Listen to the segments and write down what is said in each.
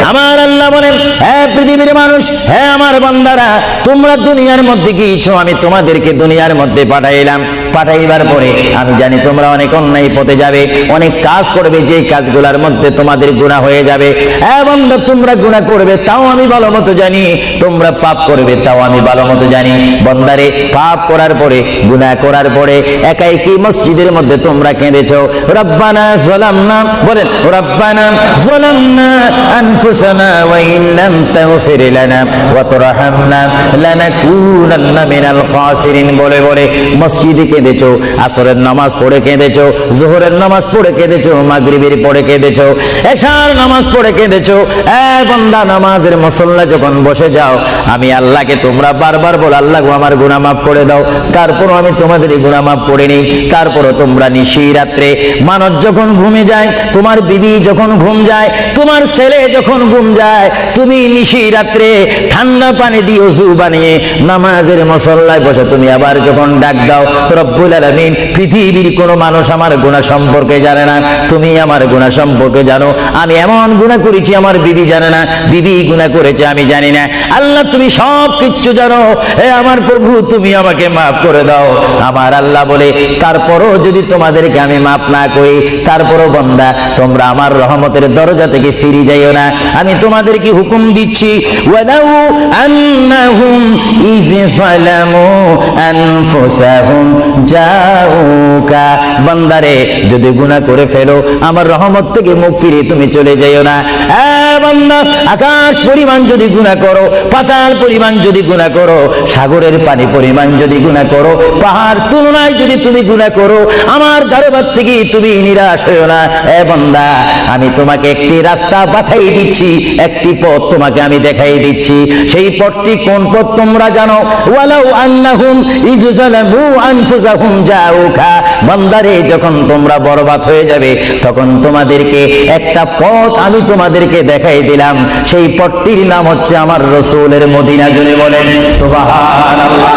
আমার আল্লাহ বলেন, হে পৃথিবীর মানুষ, হে আমার বান্দারা, তোমরা দুনিয়ার মধ্যে গিয়েছো, আমি তোমাদেরকে দুনিয়ার মধ্যে পাঠাইলাম। পাঠাইবার পরে আমি জানি তোমরা অনেক অন্যায় পথে যাবে, অনেক কাজ করবে, যে কাজগুলোর মধ্যে তোমাদের গুনাহ হয়ে যাবে। হে বান্দা, তোমরা গুনাহ করবে তাও আমি ভালো মতো জানি, তোমরা পাপ করবে তাও আমি ভালো মতো জানি। বান্দারে, পাপ করার পরে, গুনাহ করার পরে একাই কি মসজিদের মধ্যে তোমরা কেঁদেছো, রব্বানা যালামনা, বলেন রব্বানা যালামনা আনফুসানা ওয়া ইন লাম তাগফির লানা ওয়া তারহামনা লানাকুনান্না মিনাল খাসিরিন বলে বলে মসজিদে কেঁদেছো, আসরের নামাজ পড়ে কেঁদেছো, যোহরের নামাজ পড়ে কেঁদেছো, মাগরিবের পড়ে কেঁদেছো, এশার নামাজ পড়ে কেঁদেছো। এ বান্দা, নামাজের মুসল্লা যখন বসে যাও, আমি আল্লাহকে তোমরা বারবার বল, আল্লাহ গো আমার গুনাহ মাফ করে দাও। তারপরও আমি তোমাদের গুনাহ মাফ করে নিই। তারপরও তোমরা নিশি রাত্রে, মানুষ যখন ঘুমে যায়, তোমার বিবি যখন ঘুম যায়, তোমার ছেলে যখন ঘুম যায়, তুমি নিশি রাত্রে ঠান্ডা পানি দিয়ে ওযু বানিয়ে নামাজের মুসল্লায় বসে তুমি আবার যখন ডাক দাও, রব্বুল আলামিন, পৃথিবীর কোনো মানুষ আমার গুনাহ সম্পর্কে জানে না, তুমি আমার গুনাহ সম্পর্কে জানো। আমি এমন গুনাহ করেছি আমার বিবি জানে না, বিবি গুনাহ করেছে আমি জানি না। আল্লাহ, তুমি সব কিচ্ছু জানো। হে আমার প্রভু, তুমি আমাকে মাফ করে দাও। আমার আল্লাহ বলে, তারপরও যদি তোমাদেরকে আমি মাফ না করি, তারপরও বান্দা, তোমরা আমার রহমতের দরজা থেকে ফিরে যাইও না। আমি তোমাদেরকে হুকুম দিচ্ছি, ওয়ালাউ আন্নাহুম ইয যালামু আনফুসাহুম জাউকা, বান্দারে, যদি গুনাহ করে ফেলো, আমার রহমত থেকে মুখ ফিরিয়ে তুমি চলে যাইও না। বান্দা, আকাশ পরিমাণ যদি গুনাহ করো, পাতাল পরিমাণ যদি গুনাহ করো, সাগরের পানি পরিমাণ যদি গুনাহ করো, পাহাড় তুলনায় যদি তুমি গুনাহ করো, আমার দরবার থেকে তুমি নিরাশ হইও না। বান্দা, আমি তোমাকে একটি রাস্তা পাঠাই দিচ্ছি, একটি পথ তোমাকে আমি দেখাই দিচ্ছি। সেই পথটি কোন পথ তোমরা জানো? ওয়ালাউ আন্নাহুম ইয যালামু আনফুসাহুম জাউকা, বান্দারে, যখন তোমরা বরবাদ হয়ে যাবে, তখন তোমাদেরকে একটা পথ আমি তোমাদেরকে দেখাই দিলাম। সেই পথটির নাম হচ্ছে আমার রাসূলের মদিনা। জুড়ে বলেন সুবহানাল্লাহ।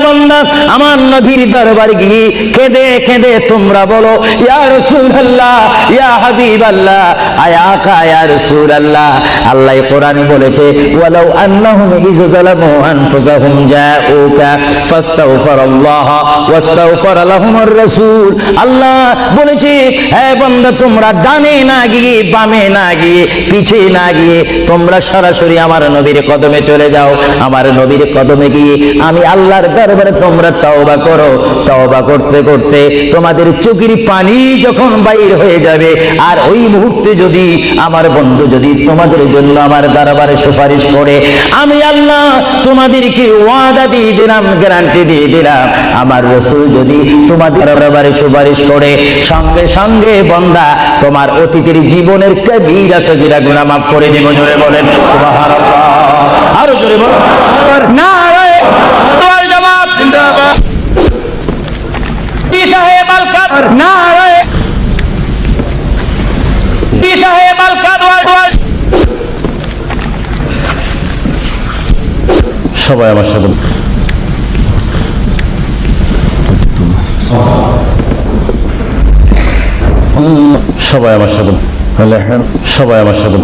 বান্দা, আমার নবীর দরবারে গিয়ে কেঁদে কেঁদে তোমরা বলো, ইয়া রাসূলুল্লাহ, ইয়া হাবিবাল্লাহ, আয়া আকা, ইয়া রাসূলুল্লাহ। আল্লাহ কোরআনে বলেছে, ওয়ালাউ আন্নাহুম ইয যালামু আনফুসাহুম জাউকা ফাস্তাগফিরুল্লাহ ওয়াস্তাগফার লাহুমুর রাসূল। আল্লাহ বলেছে, হে বান্দা, তোমরা ডানে না গিয়ে, বামে না গিয়ে, পিছে না গিয়ে, তোমরা সরাসরি আমার নবীর কদমে চলে যাও। আমার নবীর কদমে গিয়ে আমি আল্লাহর দরবারে তোমরা তওবা করো। তওবা করতে করতে তোমাদের চোখের পানি যখন বাইর হয়ে যাবে, আর ওই মুহূর্তে যদি আমার বন্ধু যদি তোমাদের জন্য আমার দরবারে সুপারিশ করে, আমি আল্লাহ তোমাদেরকে ওয়াদা দিয়ে দিলাম, গ্যারান্টি দিয়ে দিলাম, আমার রাসূল যদি তোমাদের দরবারে সুপারিশ করে, সঙ্গে সঙ্গে বান্দা, তোমার অতীতের জীবনের কবিরা সগীরা গুনাহ মাফ করে দেব। জোরে বলেন সুবহানাল্লাহ। আরো জোরে বলেন নারায়ে তাকবীর, জবাব জিন্দাবাদ। সাহেব আল কাদর, নারায়ে সাহেব আল কাদর। সবাই আমার সাথে সবাই আমার সাথে সবাই আমার সাথে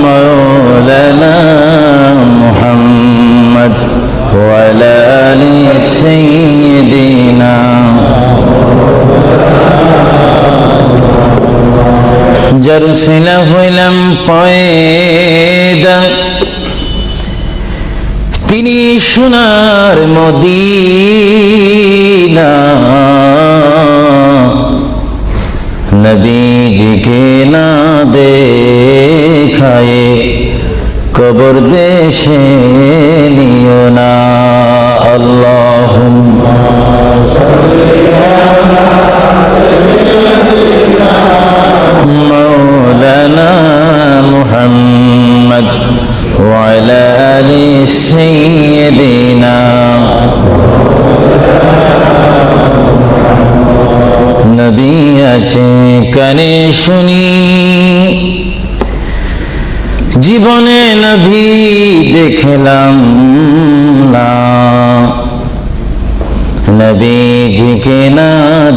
মাওলানা মুহাম্মদ ওয়া আলা আলি সাইয়্যিদিনা জরসিলা হইলাম পয়দা, তিনি সোনার মদিনা, নবীজিকে না দেখায়ে কবর দেশে নিও না। আল্লাহুম্মা সাল্লি আলা সাইয়্যিদিনা মাওলানা মুহাম্মদ ওয়া আলা আলি সাইয়্যিদিনা। নবী আছে কানে শুনি, জীবনে নবী দেখলাম না, নবীজিকে না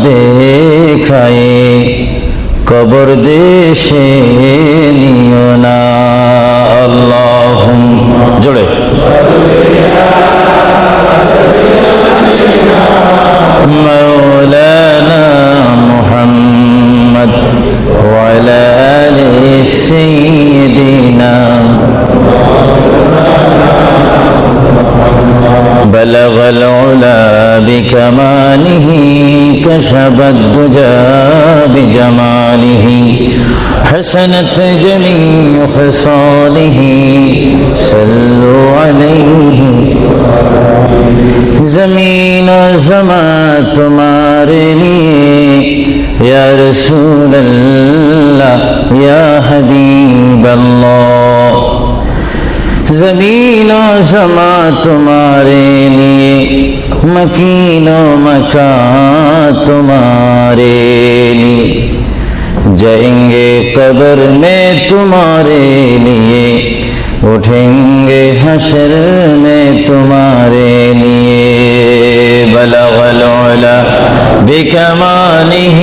দেখায়ে কবর দেশে নিও না। আল্লাহুম্মা জোরে মাওলানা মুহাম্মদ ওয়া আলা আলি সাইয়্যিদিনা بلغ العلا بكماله كشف الدجى بجماله حسنت جميع خصاله صلوا عليه زمین و زمان تمہارے لیے یا رسول اللہ یا حبیب اللہ زمین و زمان تمہارے لیے مکین و مکان تمہارے لیے جائیں گے قبر میں تمہارے لیے اٹھیں گے حشر میں تمہارے لیے بلغ العلا بکمالہ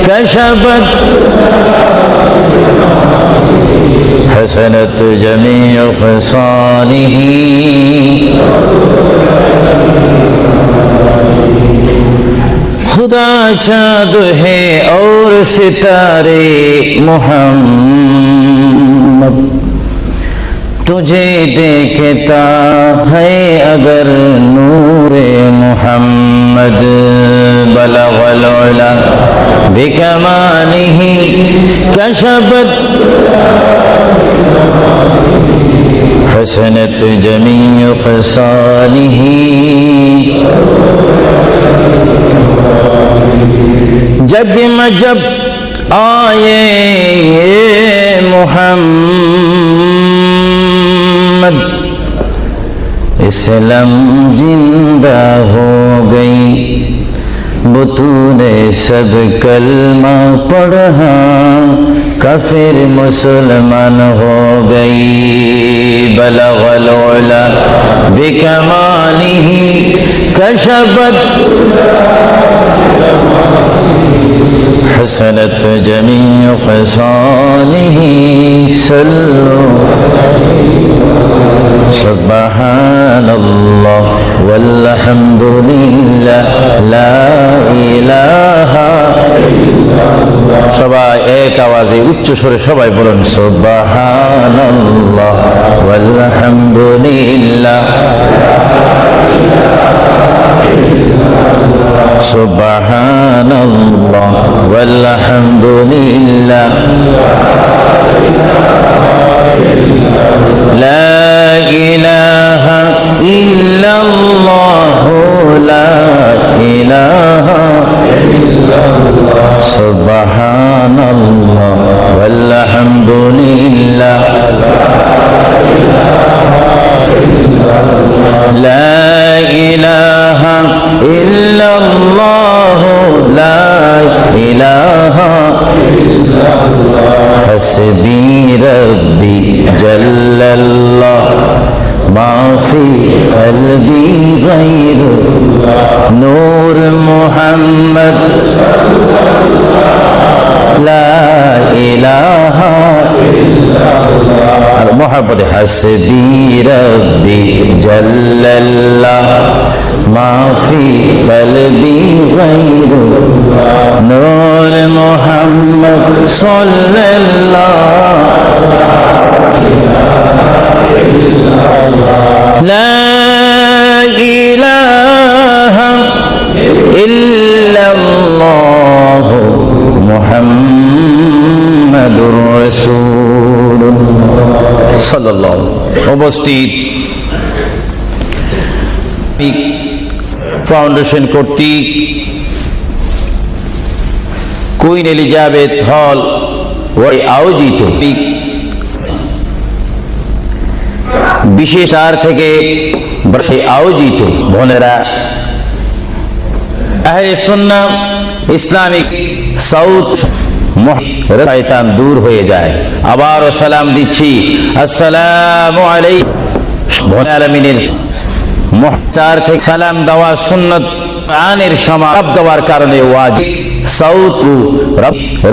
کشفت حسنت جمیع خصالہ خدا چاند ہے اور ستارے محمد تجھے دیکھتا ہے اگر نور محمد بلغ العلا بکمالہ کشفت حسنت جمیع خصالہ جگ میں جب آئے محمد اسلام زندہ ہو گئی بطون سب کلمہ پڑھا کافر مسلمان ہو گئی بلغ العلا بکمالہ کشفت حسنت جمیع خصالہ صلوا سبحان اللہ والحمد للہ لا الہ সবাই এক আওয়াজে উচ্চ স্বরে সবাই বলুন সুবহানাল্লাহ ওয়ালহামদুলিল্লাহ সুবহানাল্লাহ ওয়ালহামদুলিল্লাহ লা ইলাহা ইল্লাল্লাহ লা ইলাহা সুবহানাল্লাহ ওয়ালহামদুলিল্লাহ লা ইলাহা ইল্লাল্লাহ লা ইলাহা হাসবি রব্বি জাল্লাল্লাহ মা ফি কলবি গায়রু নূর মুহাম্মদ লা ইলাহা ইল্লাল্লাহ আর মোহাম্মদ হাসবি রব্বি জাল্লাল্লাহ মা ফি কলবি গায়রু নূর মুহাম্মদ সাল্লাল্লাহ লা ইলাহা ইল্লাল্লাহ মুহাম্মাদুর রাসূলুল্লাহ সাল্লাল্লাহু উপস্থিত ফাউন্ডেশন কর্তৃক কুইন এলিজাবেথ হল আয়োজিত বিশেষ তার থেকে আয়োজিত বোনেরা আহলে সুন্নাহ ইসলামিক সাউথ শয়তান দূর হয়ে যায়। আবারও সালাম দিচ্ছি, আসসালামু আলাইকুম। আলামিনের মুহতার থেকে সালাম দেওয়া সুন্নত কোরআনের সমাপ দেওয়ার কারণে ওয়াজিব সাউত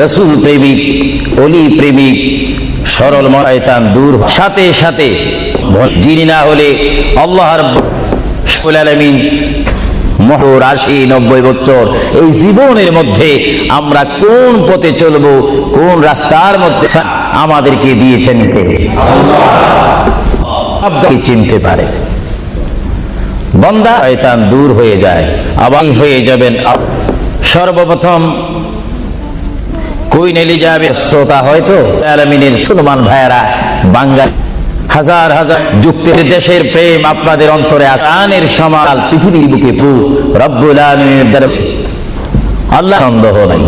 রাসূল প্রেমিক ওলি প্রেমিক সরল শয়তান দূর সাথে সাথে যিনি না হলে আল্লাহ রাব্বুল আলামিন 80-90 বছর এই জীবনের মধ্যে আমরা কোন পথে চলবো, কোন রাস্তার মধ্যে আমাদেরকে দিয়েছেন কে? আল্লাহ চিনতে পারে। বান্দা শয়তান দূর হয়ে যায়, আবার হয়ে যাবেন। সর্বপ্রথম কুইন এলিজাবেথ শ্রোতা হয়তো আলামিনের মুসলমান ভাইয়েরা বাঙালি হাজার হাজার যুক্তের দেশের প্রেম আপনাদের অন্তরে আসানের সমাল পৃথিবীর বুকে রব্বুল আলামিনের দরবারে আল্লাহ সন্দেহ নাই।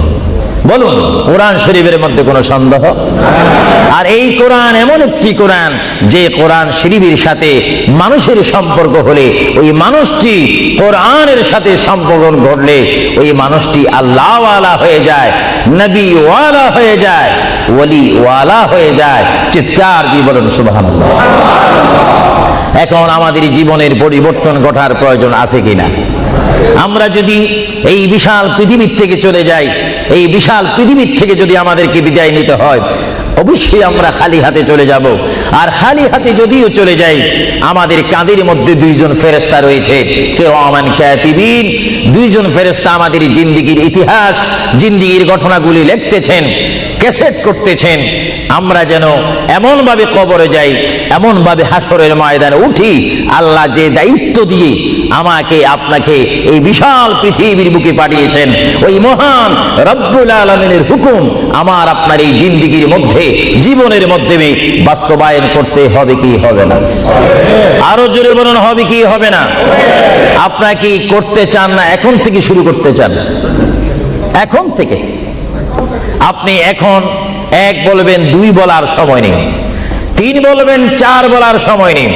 বলুন কোরআন শরীফের মধ্যে কোনো সন্দেহ? আর এই কোরআন এমন একটি কোরআন যে কোরআন শরীফের সাথে মানুষের সম্পর্ক হলে ওই মানুষটি কোরআনের সাথে সম্পর্ক ঘটলে ওই মানুষটি আল্লাহ ওয়ালা হয়ে যায়, নবী ওয়ালা হয়ে যায়, ওলি ওয়ালা হয়ে যায়। চিৎকার দিয়ে বলুন সুবহানাল্লাহ। এখন আমাদের জীবনের পরিবর্তন ঘটার প্রয়োজন আছে কিনা? আমরা যদি এই বিশাল পৃথিবীর থেকে চলে যাই, এই বিশাল পৃথিবীর থেকে যদি আমাদেরকে বিদায় নিতে হয়, অবশ্যই আমরা খালি হাতে চলে যাব। আর খালি হাতে যদিও চলে যাই, আমাদের কাঁধের মধ্যে দুইজন ফেরেশতা রয়েছে, কিরামান কাতিবিন। দুইজন ফেরেশতা আমাদের জিন্দেগীর ইতিহাস, জিন্দেগীর ঘটনাগুলি লিখতেছেন, ক্যাসেট করতেছেন। আমরা যেন এমন ভাবে কবরে যাই, এমন ভাবে হাসরের ময়দানে উঠি, আল্লাহ যে দায়িত্ব দিয়ে আমাকে আপনাকে এই বিশাল পৃথিবীর বুকে পাঠিয়েছেন, ওই মহান রব্বুল আলামিনের হুকুম আমার আপনার এই জিন্দেগীর মধ্যে, জীবনের মাধ্যমে বাস্তবায়ন করতে হবে কি হবে না? আরো জোরে বলুন, হবে কি হবে না? আপনারা কি করতে চান না এখন থেকে শুরু করতে চান? এখন থেকে আপনি এখন 1 বলবেন, 2 বলার সময় নেই, 3 বলবেন, 4 বলার সময় নেই,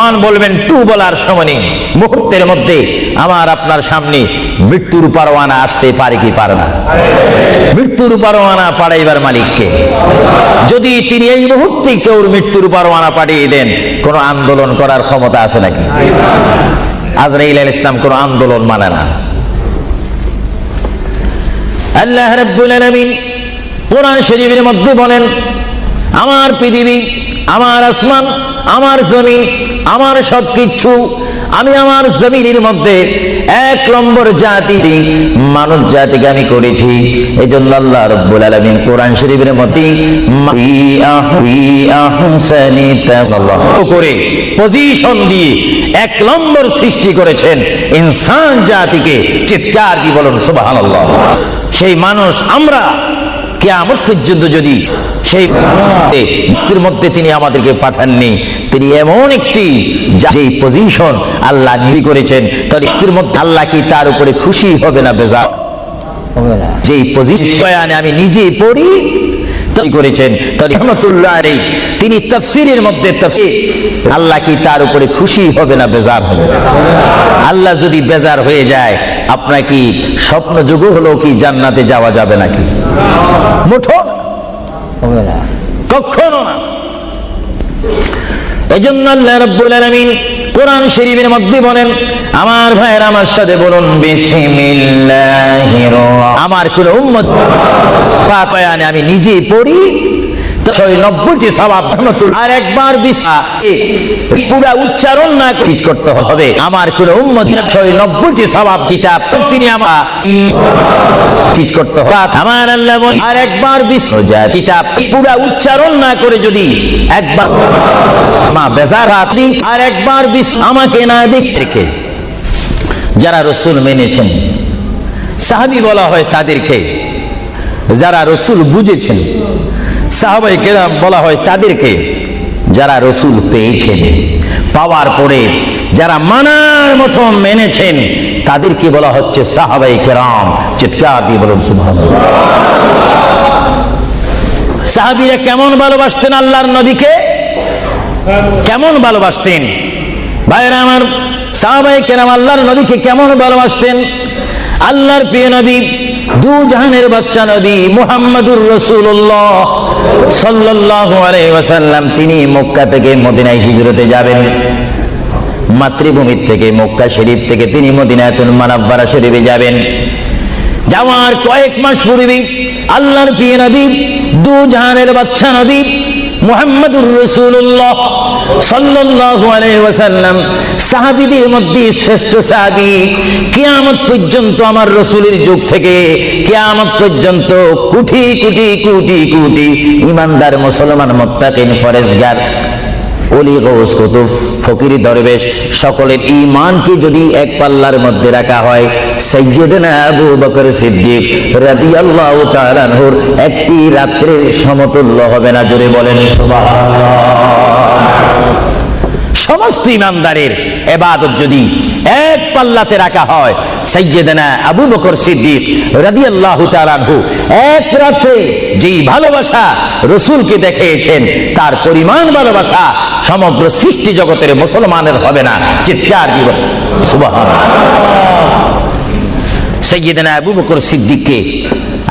1 বলবেন, 2 বলার সময় নেই। মুহূর্তের মধ্যে আমার আপনার সামনে মৃত্যুর পরোয়ানা আসতে পারে কি পারে না? মৃত্যুর পরোয়ানা পাঠাইবার মালিককে। যদি তিনি এই মুহূর্তে কেউ মৃত্যুর পরোয়ানা পাঠিয়ে দেন, কোন আন্দোলন করার ক্ষমতা আছে নাকি? আজরাইল আলাইহিস সালাম কোন আন্দোলন মানে না। আল্লাহ রাব্বুল আলামিন কোরআন শরীফের মধ্যে বলেন, আমার পৃথিবী, আমার আসমান, আমার জমিন, আমার সবকিছু আমি আমার জমিনের মধ্যে 1 নম্বর জাতি মানব জাতিকে আমি করেছি। এই জন্য আল্লাহ রাব্বুল আলামিন কোরআন শরীফের মধ্যে করে পজিশন দিয়ে 1 নম্বর সৃষ্টি করেছেন ইনসান জাতিকে। চিৎকার দিয়ে বলুন সুবহানাল্লাহ। সেই মানুষ আমরা কিয়ামত পর্যন্ত যদি সেই ব্যক্তির মধ্যে তিনি আমাদেরকে পাঠাননি, তিনি এমন একটি যেই পজিশন আল্লাহ নির্ধারণ করেছেন, তার ব্যক্তির মধ্যে আল্লাহ কি তার উপরে খুশি হবে না বেজার হবে না? যেই পজিশনে আমি নিজেই পড়ি করেছেন রহমাতুল্লাহ আলাইহি, তিনি তাফসীরের মধ্যে তাফসীর, আল্লাহ কি তার উপরে খুশি হবে না বেজার হবে? আল্লাহ যদি বেজার হয়ে যায়, আপনার কি স্বপ্ন যুগ হলো কি জান্নাতে যাওয়া যাবে নাকি? মুঠো হবে না, কখনো না। এজন্য আল্লাহ রাব্বুল আলামিন কোরআন শরীফের মধ্যে বলেন, আমার ভাইয়েরা আমার সাথে বলুন বিসমিল্লাহির রাহমানির। আমার কোন উম্মত পায়ানে আমি নিজেই পড়ি 90টি সওয়াব আর একবার পুরা উচ্চারণ না ঠিক করতে হবে। আমার কোন উম্মত 90টি সওয়াব কিতাব তিনি আমার ঠিক করতে হবে। আমার আল্লাহ বলেন, আর একবার কিতাব পুরা উচ্চারণ না করে যদি একবার মা বেজার হাতি আর একবার আমাকে না দেখতে, যারা রাসূল মেনেছেন সাহাবী বলা হয় তাদেরকে, যারা রাসূল বুঝেছেন সাহাবায়ে কেরাম বলা হয় তাদেরকে, যারা রাসূল পেয়েছেন, পাওয়ার পরে যারা মানার মতো মেনেছেন তাদেরকে বলা হচ্ছে সাহাবায়ে কেরাম। চিৎকার দিয়ে বলুন সুবহানাল্লাহ। সাহাবীরা কেমন ভালোবাসতেন আল্লাহর নবীকে, কেমন ভালোবাসতেন ভাইরা আমার? সাহাবায়ে কেরাম আল্লাহর নবীকে কেমন ভালোবাসতেন? আল্লাহর প্রিয় নবী, দু জাহানের বাদশা নবী মুহাম্মদুর রাসূলুল্লাহ সাল্লাল্লাহু আলাইহি ওয়াসাল্লাম, তিনি মক্কা থেকে মদিনায় হিজরতে যাবেন। মাতৃভূমির থেকে মক্কা শরীফ থেকে তিনি মদিনাতুল মুনাওয়ারা শরীফে যাবেন। যাওয়ার কয়েক মাস পূর্বে আল্লাহর প্রিয় নবী, দু জাহানের বাদশা নবী মুহাম্মদুর রাসূলুল্লাহ সাল্লাল্লাহু আলাইহি ওয়াসাল্লাম, সাহাবীদের মধ্যে শ্রেষ্ঠ সাহাবী, কিয়ামত পর্যন্ত আমার রাসূলের যুগ থেকে কিয়ামত পর্যন্ত কোটি কোটি কোটি কোটি ঈমানদার মুসলমান মুত্তাকিন ফরেজগার ওলি গৌস কুতুব ফকির দরবেশ সকলের ঈমানকে যদি এক পাল্লার মধ্যে রাখা হয়, সাইয়্যিদনা আবু বকর সিদ্দিক রাদিয়াল্লাহু তাআলা আনহুর একটি রাত্রের সমতুল্য হবে না। জোরে বলেন সুবহানাল্লাহ। সমস্ত ঈমানদারের ইবাদত যদি এক পাল্লাতে রাখা হয়, সাইয়্যিদনা আবু বকর সিদ্দিক রাদিয়াল্লাহু তাআলা আনহু এক রাতে যেই ভালোবাসা রাসূলকে দেখিয়েছেন, তার পরিমাণ ভালোবাসা সমগ্র সৃষ্টি জগতের মুসলমানের হবে না। চিৎকার দিব সুবহানাল্লাহ। সাইয়্যিদনা আবু বকর সিদ্দিককে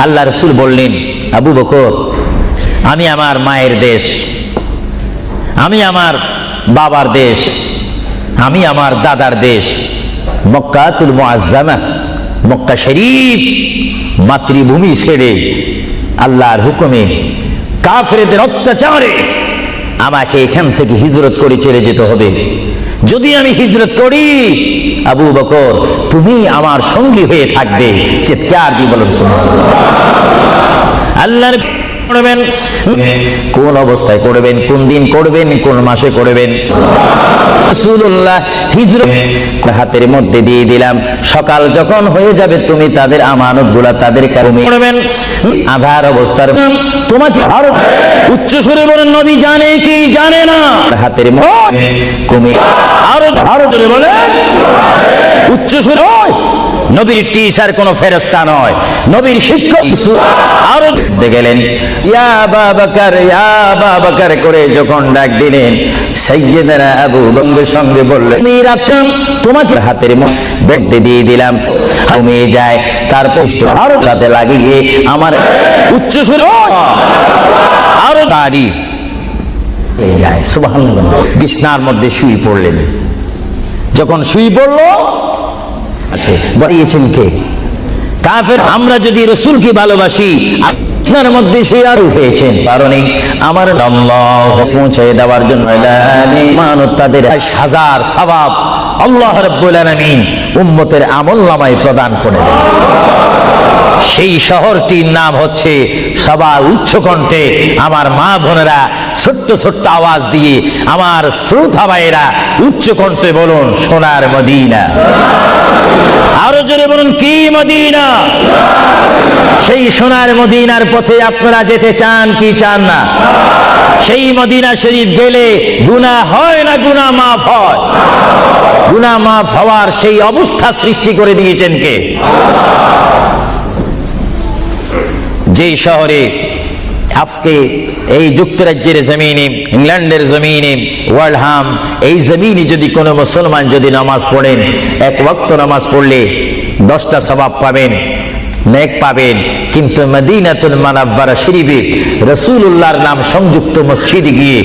আল্লাহ রাসূল বললেন, আবু বকর, আমি আমার মায়ের দেশ, আমি আমার বাবার দেশ, আমি আমার দাদার দেশ মক্কাতুল মুআজ্জামা, মক্কা শরীফ মাতৃভূমি ছেড়ে আল্লাহর হুকুমে কাফেরদের অত্যাচারে আমাকে এখান থেকে হিজরত করে চলে যেতে হবে। যদি আমি হিজরত করি, আবু বকর তুমি আমার সঙ্গী হয়ে থাকবে। চিৎকার দিয়ে বলুন সুবহানাল্লাহ। আল্লাহর করবেন, কোন অবস্থায় করবেন, কোন দিন করবেন, কোন মাসে করবেন। রাসূলুল্লাহ হিজরত হাতের মধ্যে দিয়ে দিলাম, সকাল যখন হয়ে যাবে তুমি তাদের আমানতগুলা তাদের কাছে করবেন। আধার অবস্থার তোমাকে আরো উচ্চ সুরে বলেন, নবী জানে কি জানে না? হাতের মধ্যে কমে আরো জোরে বলেন উচ্চ সুরে। নবীর টিচার কোন ফেরেশতা নয়, নবীর শিক্ষক। আরো গেলেন, ইয়া আবা বকর, ইয়া আবা বকর করে যখন ডাক দিলেন, সাইয়্যিদনা আবু বকর সঙ্গে বললেন, আমি রাখলাম তোমাকে হাতের মধ্যে দিয়ে দিলাম, কমে যায়, তারপর আরো কাতে লাগিয়ে আমার উচ্চ সুর আরো দাঁড়ি যায়। সুবহানাল্লাহ। বিছনার মধ্যে শুয়ে পড়লেন। যখন শুয়ে পড়লো, আচ্ছা বাড়িয়েছেন কে? কাফের। আমরা যদি রাসূলকে ভালোবাসি, আপনার মধ্যে সে আরো হয়েছেন, কারণ আমার আল্লাহ পৌঁছে দেওয়ার জন্য মানত তাদের হাজার সওয়াব আল্লাহ রাব্বুল আলামিন উম্মতের আমলনামায় প্রদান করে দেন। সেই শহরটির নাম হচ্ছে, সবার উচ্চ কণ্ঠে আমার মা বোনেরা ছোট্ট ছোট্ট আওয়াজ দিয়ে, আমার শ্রোতা ভাইয়েরা উচ্চ কণ্ঠে বলুন, সোনার মদিনা। আরো জোরে বলুন, কি মদিনা? সেই সোনার মদিনার পথে আপনারা যেতে চান কি চান না? সেই মদিনা শরীফ গেলে গুনাহ হয় না গুনাহ মাফ হয়? গুনাহ মাফ হওয়ার সেই অবস্থা সৃষ্টি করে দিয়েছেন কে? যেই শহরে আজকে এই যুক্তরাজ্যের জমিনে, ইংল্যান্ডের জমিনে, ওয়ার্ল্ডহাম এই জমিনে যদি কোনো মুসলমান যদি নামাজ পড়েন, এক ওয়াক্ত নামাজ পড়লে 10টা সওয়াব পাবেন, নেক পাবেন। কিন্তু মদিনাতুল মুনাওয়ারা শরীফে রাসূলুল্লাহর নাম সংযুক্ত মসজিদে গিয়ে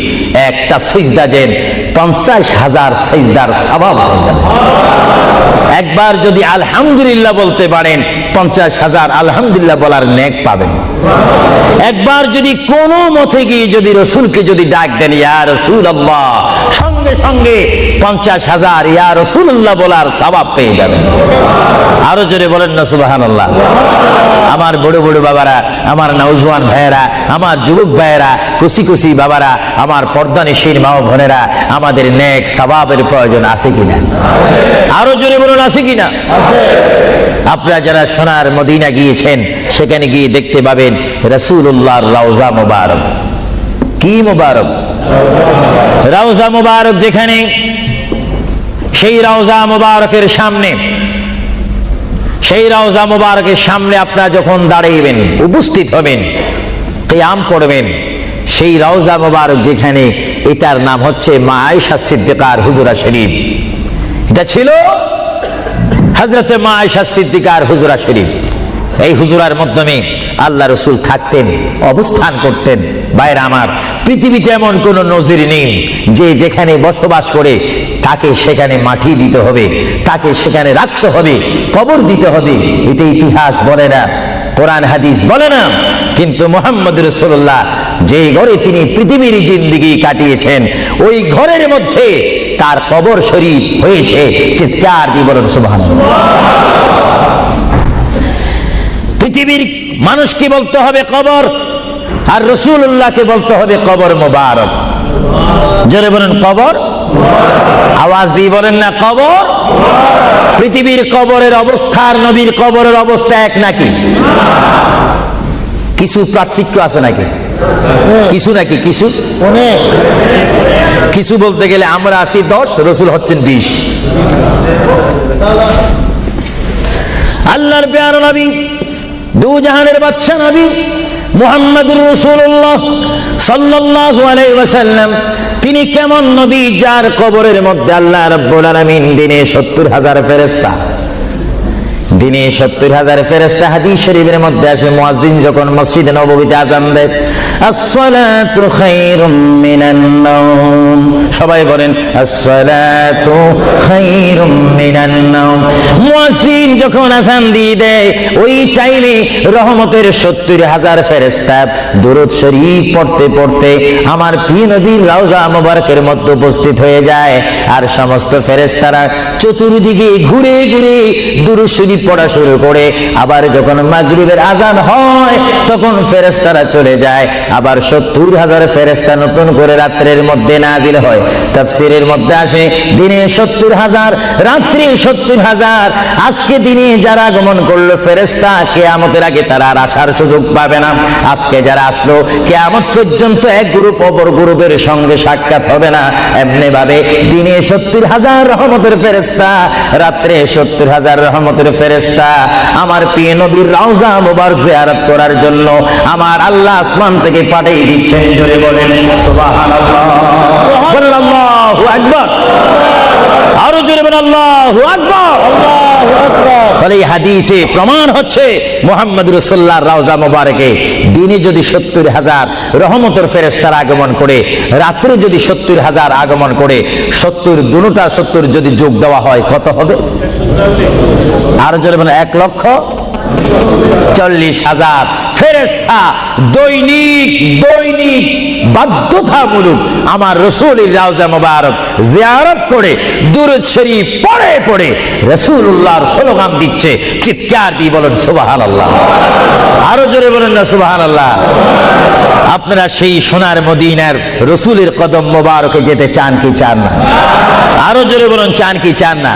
একটা সিজদা দেন, 50,000 সিজদার সওয়াব হয়ে যাবে। একবার যদি আলহামদুলিল্লাহ বলতে পারেন, 50,000 আলহামদুলিল্লাহ বলার নেক পাবেন। একবার যদি কোনো মতে গিয়ে যদি রাসূলকে যদি ডাক দেন, ইয়া রাসূলুল্লাহ, সঙ্গে সঙ্গে 50,000 ইয়া রাসূলুল্লাহ বলার সওয়াব পেয়ে যাবেন। আরো জোরে বলেন না সুবহানাল্লাহ। আমার বড় বড় বাবারা, আমার নওজওয়ান ভাইয়েরা, আমার যুবক ভাইয়েরা, কুচি কুচি বাবারা, আমার পর্দানিশীন মা ও বোনেরা, আমাদের নেক সওয়াবের প্রয়োজন আছে কিনা? আরো জোরে বলুন, আছে কিনা? আপনারা যারা সোনার মদিনা গিয়েছেন, সেখানে গিয়ে দেখতে পাবেন রাসূলুল্লাহর রওজা মুবারক। কি মুবারক? রওজা মুবারক। যেখানে সেই রওজা মুবারকের সামনে, সেই রওজা মুবারকের সামনে আপনারা যখন দাঁড়াইবেন, উপস্থিত হবেন, কিয়াম করবেন, সেই রওজা মুবারক যেখানে, এটার নাম হচ্ছে মা আয়েশা সিদ্দিকার হুজুরা শরীফ। এটা ছিল হযরতে মা আয়েশা সিদ্দিকার হুজুরা শরীফ। এই হুজুরার মাধ্যমে আল্লাহ রাসূল থাকতেন, অবস্থান করতেন। ভাইরা আমার, পৃথিবীতে এমন কোন নজির নেই যে যেখানে বসবাস করে তাকে সেখানে মাটি দিতে হবে, তাকে সেখানে রাখতে হবে, কবর দিতে হবে। এটা ইতিহাস বলে না, কোরআন হাদিস বলে না। কিন্তু মুহাম্মদ রাসূলুল্লাহ যে ঘরে তিনি পৃথিবীর জিন্দেগি কাটিয়েছেন, ওই ঘরের মধ্যে তার কবর শরীফ হয়েছে। চিৎকার দিয়ে বলুন সুবহানাল্লাহ। পৃথিবীর মানুষকে বলতে হবে কবর, আর রাসূলুল্লাহকে বলতে হবে কবর মোবারক। জোরে বলেন কবর, আওয়াজ দিয়ে বলেন না কবর। পৃথিবীর কবরের অবস্থা আর নবীর কবরের অবস্থা এক নাকি? কিছু পার্থক্য আছে নাকি? কিছু নাকি? কিছু অনেক কিছু বলতে গেলে আমরা আছি 10, রাসূল হচ্ছেন 20। আল্লাহর প্যারা নবী, দু জাহানের বাদশা নবী মুহাম্মদুর রাসূলুল্লাহ সাল্লাল্লাহু আলাইহি ওয়াসাল্লাম, তিনি কেমন নবী যার কবরের মধ্যে আল্লাহ রাব্বুল আলামিন দিনে 70,000 ফেরেশতা, দিনে 70,000 ফেরেশতা। হাদিস শরীফের মধ্যে আসে মুয়াজ্জিন যখন মসজিদে নববীতে আযান দেয়, আসসালাতু খায়রুম মিনান নাওম, সবাই বলেন আসসালাতু খায়রুম মিনান নাওম। মুয়াজ্জিন যখন আযান দিয়ে দেয়, ওই টাইমে রহমতের 70,000 ফেরেশতা দুরূদ শরীফ পড়তে পড়তে আমার প্রিয় নবীর রওজা মুবারকের মধ্যে উপস্থিত হয়ে যায়। আর সমস্ত ফেরেশতারা চতুর্দিকে ঘুরে ঘুরে দুরূদ শরীফ পড়া শুরু করে। আবার যখন মাগরিবের আযান হয়, তখন ফেরেশতারা চলে যায়। আবার 70,000 ফেরেশতা নতুন করে রাত্রের মধ্যে নাজিল হয়। তাফসীরের মধ্যে আসে দিনে 70,000, রাত্রে 70,000। আজকে দিনে যারা আগমন করলো ফেরেশতা, কিয়ামতের আগে তারা আর আসার সুযোগ পাবে না। আজকে যারা আসলো, কিয়ামত পর্যন্ত এক গ্রুপ অপর গ্রুপের সঙ্গে সাক্ষাৎ হবে না। এমনি ভাবে দিনে 70,000 রহমতের ফেরেশতা, রাত্রে 70,000 রহমতের ফেরেশতা আমার প্রিয় নবীর রওজা মুবারক জিয়ারত করার জন্য আমার আল্লাহ আসমান থেকে পাঠিয়ে দিচ্ছেন। জোরে বলেন সুবহানাল্লাহ, বলেন আল্লাহু আকবার, আরো জোরে বলেন আল্লাহু আকবার, আল্লাহু আকবার। তাহলে এই হাদিসে প্রমাণ হচ্ছে মুহাম্মদ রাসূলুল্লাহর রওজা মুবারকে দিনে যদি 70,000 রহমতের ফেরেশতার আগমন করে, রাত্রে যদি 70,000 আগমন করে, 70 দুটোটা 70 যদি যোগ দেওয়া হয় কত হবে? আরো জোরে বলেন 1,40,000 ফেরেশতা দৈনিক দৈনিক বাধ্যতামূলক আমার রাসূলের রওজা মুবারক জিয়ারত করে দুরূদ শরীফ পড়ে পড়ে রাসূলুল্লাহর স্লোগান দিচ্ছে। চিৎকার দিয়ে বলেন সুবহানাল্লাহ, আরো জোরে বলেন না সুবহানাল্লাহ। আপনারা সেই সোনার মদিনার রাসূলের কদম মোবারকে যেতে চান কি চান না? আরো জোরে বলেন চান কি চান না?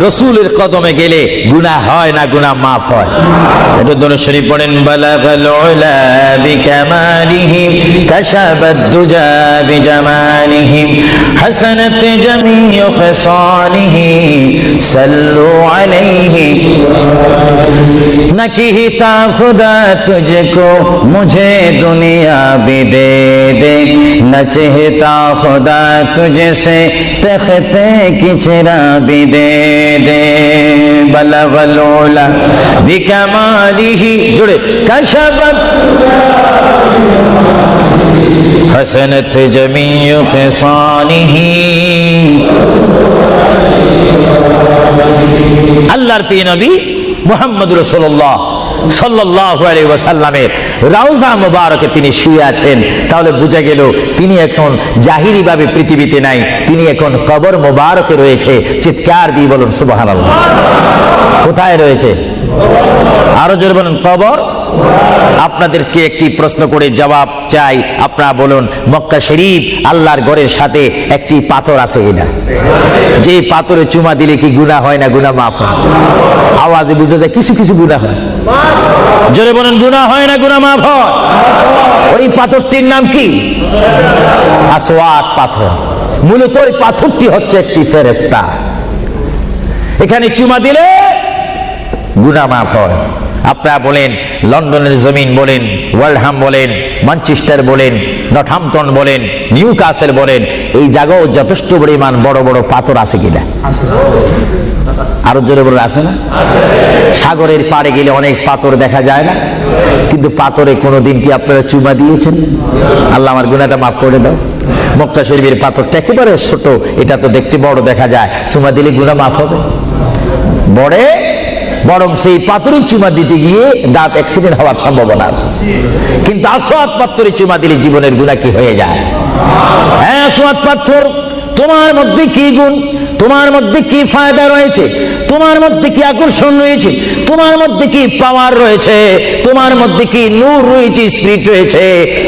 রাসূলের কদমে গেলে গুনাহ হয় না, গুনাহ মাফ হয়। এটা দরুদ শরীফ পড়েন, বালাগাল উলা বিকামালিহি কাশাবাদ দুজা বিজামালিহি হাসানাত জামিউ খিসালিহি সাল্লু আলাইহি নাকিহিতা খুদা তুঝকো মুঝে দুনিয়া भी दे दे न चाहता खुदा तुझसे तख्ते की चिरा भी दे दे बलगल उला बिकमालिही जुड़े कशबत हसनत जमीउ खिसालिही। আল্লাহর প্রিয় নবী মুহাম্মদ রাসূলুল্লাহ সাল্লাল্লাহু আলাইহি ওয়াসাল্লামের রওজা মুবারকে তিনি শুয়ে আছেন। তাহলে বোঝা গেল তিনি এখন জাহিরি ভাবে পৃথিবীতে নাই, তিনি এখন কবর মুবারকে রয়েছে। চিৎকার দিয়ে বলুন সুবহানাল্লাহ। কোথায় রয়েছে? আরো জোরে বলুন কবর। আপনাদেরকে একটি প্রশ্ন করে জবাব চাই, আপনারা বলুন মক্কা শরীফ আল্লাহর ঘরের সাথে একটি পাথর আছে কিনা? যে পাথরে চুমা দিলে কি গুনাহ হয় না গুনাহ মাফ হয়? আওয়াজে বুঝা যায় কিছু কিছু গুনাহ হয়। জোরে বলেন গুনাহ হয় না গুনাহ মাফ হয়? ওই পাথরটির নাম কি? আসওয়াদ পাথর। মূলত ওই পাথরটি হচ্ছে একটি ফেরেশতা। এখানে চুমা দিলে গুনাহ মাফ হয়। আপনারা বলেন লন্ডনের জমিন বলেন, ওয়ালহাম বলেন, ম্যানচেস্টার বলেন, নর্থহ্যাম্পটন বলেন, নিউ কাসেল বলেন, এই জায়গাও যথেষ্ট পরিমাণ বড় বড় পাথর আছে কিনা? আরো জোরে বলে আছে না? সাগরের পাড়ে গেলে অনেক পাথর দেখা যায় না, কিন্তু পাথরে কোনোদিন কি আপনারা চুমা দিয়েছেন? আল্লাহ আমার গুনাহটা মাফ করে দাও। মক্কা শরীফের পাথরটা একেবারে ছোট, এটা তো দেখতে বড় দেখা যায়, চুমা দিলে গুনাহ মাফ হবে? বরং সেই পাথরে চুমা দিতে গিয়ে দাঁত অ্যাক্সিডেন্ট হওয়ার সম্ভাবনা আছে। কিন্তু আসওয়াদ পাথরে চুমা দিলে জীবনের গুনাহ কি হয়ে যায়? হ্যাঁ, আসওয়াদ পাথর, তোমার মধ্যে কি গুণ, তোমার মধ্যে কি ফায়দা রয়েছে, তোমার মধ্যে কি আকর্ষণ রয়েছে, তোমার মধ্যে কি পাওয়ার রয়েছে, তোমার মধ্যে কি নূর রয়েছে, স্পিরিট রয়েছে,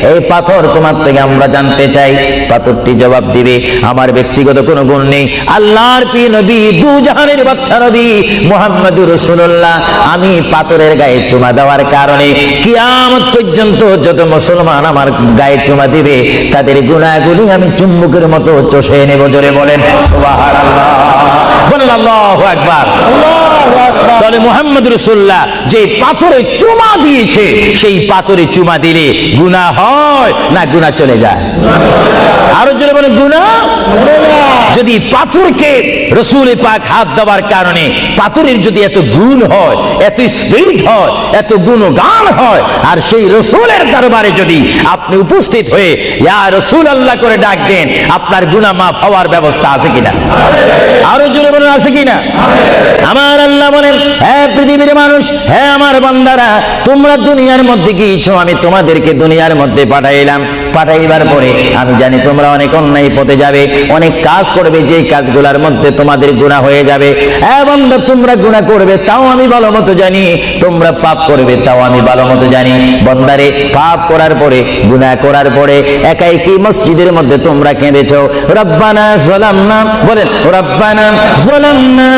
এই পাথর তোমার থেকে আমরা জানতে চাই। পাথরটি জবাব দিবে, আমার ব্যক্তিগত কোনো গুণ নেই, আল্লাহর প্রিয় নবী, দু জাহানের বাদশা নবী মুহাম্মদুর রাসূলুল্লাহ, আমি পাথরের গায়ে চুমা দেওয়ার কারণে কিয়ামত পর্যন্ত যত মুসলমান আমার গায়ে চুমা দিবে তাদের গুনাহগুলি আমি চুম্বকের মতো চষে নেব। জোরে বলেন সুবহানাল্লাহ, বলেন আল্লাহু আকবার। তাহলে মুহাম্মদ রাসূলুল্লাহ যে পাথরে চুমা দিয়েছে, সেই পাথরে চুমা দিলে গুনাহ হয় না গুনাহ চলে যায়? আরো জোরে বলেন গুনাহ। যদি পাথরকে রাসূল পাক হাত দেওয়ার কারণে পাথরের যদি এত গুণ হয়, এত স্পিরিট হয়, এত গুণগান হয়, আর সেই রাসূলের দরবারে যদি আপনি উপস্থিত হয়ে ইয়া রাসূলুল্লাহ করে ডাক দেন, আপনার গুনাহ মাফ হওয়ার ব্যবস্থা আছে কিনা? আরো জোরে বলেন আছে কিনা? আমার আল্লাহ বলেন, হ্যাঁ পৃথিবীর মানুষ, হ্যাঁ আমার বান্দারা, তোমরা দুনিয়ার মধ্যে গিয়েছো, আমি তোমাদেরকে দুনিয়ার মধ্যে পাঠাইলাম। পাঠাইবার পরে আমি জানি তোমরা অনেক অন্যায় পথে যাবে, অনেক কাজ করবে, যে কাজগুলোর মধ্যে তোমাদের গুনাহ হয়ে যাবে। হ্যাঁ বান্দা, তোমরা গুনাহ করবে তাও আমি ভালো মতো জানি, তোমরা পাপ করবে তাও আমি ভালো মতো জানি। বান্দারে, পাপ করার পরে, গুনাহ করার পরে একাই কি মসজিদের মধ্যে তোমরা কেঁদেছো, রব্বানা যালামনা, বলেন রব্বানা যালামনা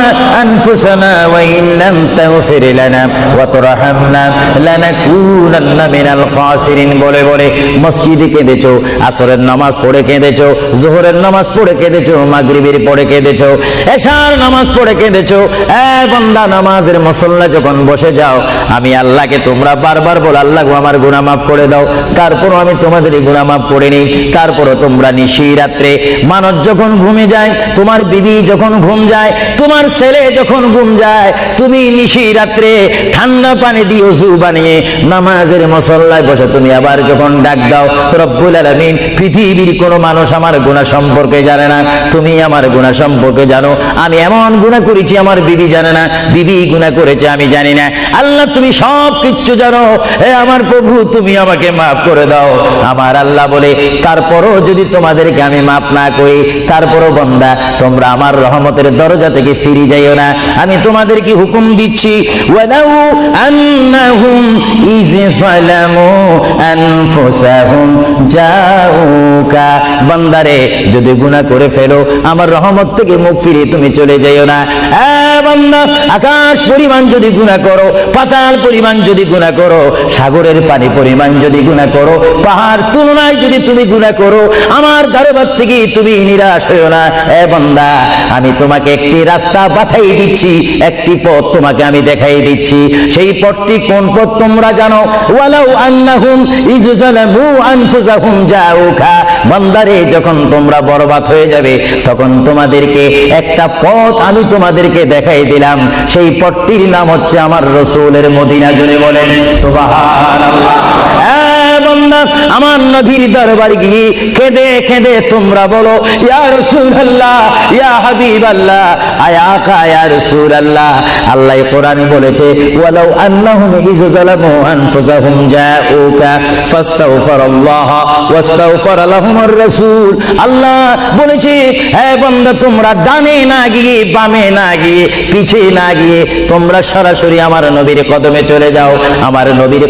আনফুসানা ওয়া ইন লাম তাগফির লানা ওয়া তুরহামনা লানাকুনান্না মিনাল খাসিরিন বলে বলে মসজিদে কেঁদেছো, আসরের নামাজ পড়ে কেঁদেছো, যোহরের নামাজ পড়ে কেঁদেছো, মাগরিবের পড়ে কেঁদেছো, এশার নামাজ পড়ে কেঁদেছো। বান্দা, নামাজের মুসল্লা যখন বসে যাও, আমি আল্লাহকে তোমরা বারবার বল, আল্লাহ গো আমার গুনাহ মাফ করে দাও। তারপরও আমি তোমাদের গুনাহ মাফ করে নেই। তারপরও তোমরা নিশি রাত্রে, মানুষ যখন ঘুমে যায়, তোমার বিবি যখন ঘুম যায়, তোমার ছেলে যখন ঘুম যায়, তুমি নিশি রাত্রে ঠান্ডা পানি দিয়ে ওযু বানিয়ে নামাজের মুসল্লায় বসে তুমি আবার যখন ডাক দাও, রব্বুল আলামিন, পৃথিবীর কোনো মানুষ আমার গুনাহ সম্পর্কে জানে না, তুমি আমার গুনাহ সম্পর্কে জানো। আমি এমন গুনাহ করেছি আমার বিবি জানে না, বিবি গুনাহ করেছে আমি জানি না। আল্লাহ, তুমি সব কিচ্ছু জানো, হে আমার প্রভু, তুমি আমাকে মাফ করে দাও। আমার আল্লাহ বলে, তারপরও যদি তোমাদেরকে আমি মাফ না করি, তারপরও বান্দা তোমরা আমার রহমতের দরজা থেকে ফিরে যাইও না। আমি তোমাদেরকে হুকুম দিচ্ছি, ওয়ালাউ আন্নাহুম ইয যালামু আনফুসাহুম জাউকা, বান্দারে যদি গুনাহ করে ফেলো, আমার রহমত থেকে মুখ ফিরে তুমি চলে যাইও না। বান্দা, আকাশ পরিমাণ যদি গুনাহ করো, পাতাল পরিমাণ যদি গুনাহ করো, সাগরের পানি পরিমাণ যদি গুনাহ করো, পাহাড় তুলনায় যদি তুমি গুনাহ করো, আমার দরবার থেকে তুমি নিরাশ হইও না। বান্দা, আমি তোমাকে একটি রাস্তা পাঠাই দিচ্ছি, একটি পথ তোমাকে আমি দেখাই দিচ্ছি। সেই পথটি কোন পথ তোমরা জানো? ওয়ালাউ আন্নাহুম ইয যালামু আনফুসাহুম জাউকা, বান্দারে, যখন তোমরা বরবাদ হয়ে যাবে, তখন তোমাদেরকে একটা পথ আমি তোমাদেরকে দেখাই দিলাম। সেই পথটির নাম হচ্ছে আমার রাসূলের মদিনা। জোরে বলেন সুবহানাল্লাহ। বান্দা, আমার নবীর দরবারে গিয়ে কেঁদে কেঁদে তোমরা বলো, ইয়া রাসূলুল্লাহ, ইয়া হাবিবাল্লাহ, আয়াকা ইয়া রাসূলুল্লাহ। আল্লাহ কোরআনে বলেছে, ওয়ালাউ আন্নাহুম ইয যালামু আনফুসাহুম জাউকা ফাস্তাগফিরুল্লাহ ওয়াস্তাগফারা লাহুমুর রাসূল। আল্লাহ বলেছে, হে বান্দা, তোমরা ডানে না গিয়ে, বামে না গিয়ে, পিছে না গিয়ে, তোমরা সরাসরি আমার নবীর কদমে চলে যাও। আমার নবীর